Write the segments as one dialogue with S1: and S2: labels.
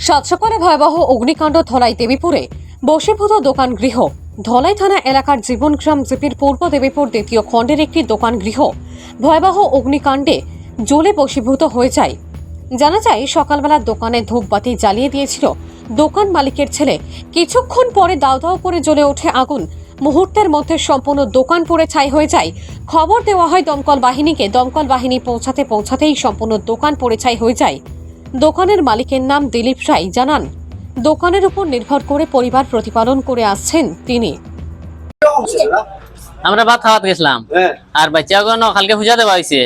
S1: সাত সকালে ভয়াবহ অগ্নিকাণ্ড ধলাই দেবীপুরে বসীভূত দোকান গৃহ। ধলাই থানা এলাকার জীবনগ্রাম জিপির পূর্ব দেবীপুর দ্বিতীয় খণ্ডের একটি দোকান গৃহ ভয়াবহ অগ্নিকাণ্ডে জ্বলে বশীভূত হয়ে যায়। জানা যায় সকালবেলা দোকানে ধূপবাতি জ্বালিয়ে দিয়েছিল দোকান মালিকের ছেলে। কিছুক্ষণ পরে দাউ দাউ করে জ্বলে ওঠে আগুন। মুহূর্তের মধ্যে সম্পূর্ণ দোকান পুড়ে ছাই হয়ে যায়। খবর দেওয়া হয় দমকল বাহিনীকে। দমকল বাহিনী পৌঁছাতেই সম্পূর্ণ দোকান পুড়ে ছাই হয়ে যায়। দোকানের মালিকের নাম দিলীপ রায়। জানান, দোকানের উপর নির্ভর করে পরিবার প্রতিপালন করে আসছেন তিনি।
S2: আমরা ভাত খাওয়াতে গেছিলাম আর বাচ্চাগুলো কালকে পূজা দেওয়া হয়েছে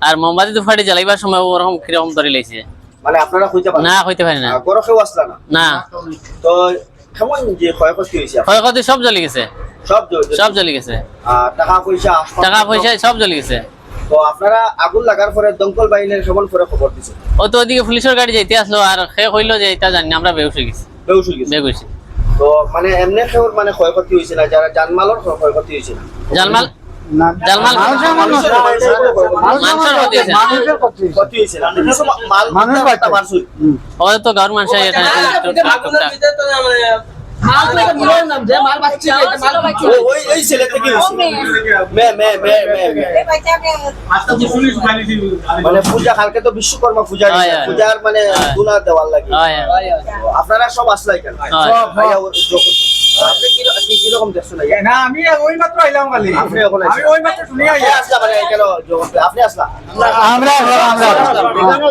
S2: আর মোমবাতি দুফাটি জ্বালাইবার সময় ওরকম কিরকম ধরে লেগেছে।
S3: মানে আপনারা হইতে পারেন
S2: না হইতে পারি না,
S3: গরো কেউ আসলা না
S2: না।
S3: তো কেমন যে ক্ষয়ক্ষতি হয়েছে?
S2: ক্ষয়ক্ষতি সব জ্বলে গেছে,
S3: সব
S2: জ্বলে গেছে।
S3: টাকা পয়সা
S2: সব জ্বলে গেছে।
S3: তো আপনারা আগুন লাগার পরে দমকল বাহিনীর কেমন করে খবর দিছে?
S2: ও তো ওদিকে পুলিশের গাড়ি যাইতে আসলো আর সে কইলো যে এটা জানি না, আমরা বেহুশ হয়ে গেছি। বেগুছি
S3: তো মানে এমনি কেউ মানে ক্ষয়ক্ষতি হয়েছে না, যারা জানমালের ক্ষয়ক্ষতি হয়েছে না?
S2: জালমাল
S3: মানুষের ক্ষতি হয়েছে না,
S2: ওদের তো গাঁর মানুষ এখানে
S3: ওই ছেলে থেকে মানে পূজা কালকে তো বিশ্বকর্মা পূজা, পূজার মানে দুনা দেওয়ার লাগে আপনারা সব আসলাই কেন? আপনি কিরকম দেখছেন?
S4: না আমি ওই মাত্র আইলাম খালি।
S3: আপনি এখন
S4: আমি ওই মাত্র শুনি
S3: আসলা মানে কেন আপনি আসলা?
S4: আমরা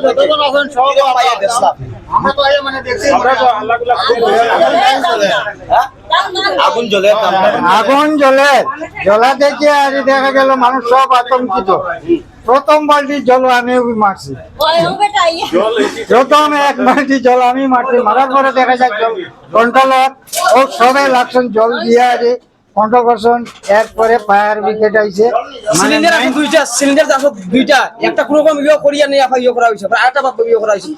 S3: যতজন আছেন সব পাইয়া দেখলাম।
S4: আমরা তো মানে দেখছি
S3: আগুন জ্বলে
S4: জ্বলা দেখে আর দেখা গেল মানুষ সব আতঙ্কিত। প্রথম বালতি জল আমি মারছি, প্রথম এক বালতি জল আমি মারছি। মারার পরে দেখা যায় জল কন্ট্রোলার ও সবাই লাগছেন জল দিয়ে আরে কন্ট্রোল করছেন। এরপরে ফায়ার ব্রিগেড আইছে।
S5: সিলিন্ডার আছে দুইটা, সিলিন্ডার আছে দুইটা, একটা কোনো রকম ইয়ে করিয়া নিয়ে ইয়ে করা হয়েছে, আরেকটা ইয়ে করা হয়েছে,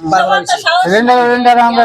S4: সিলিন্ডার আমরা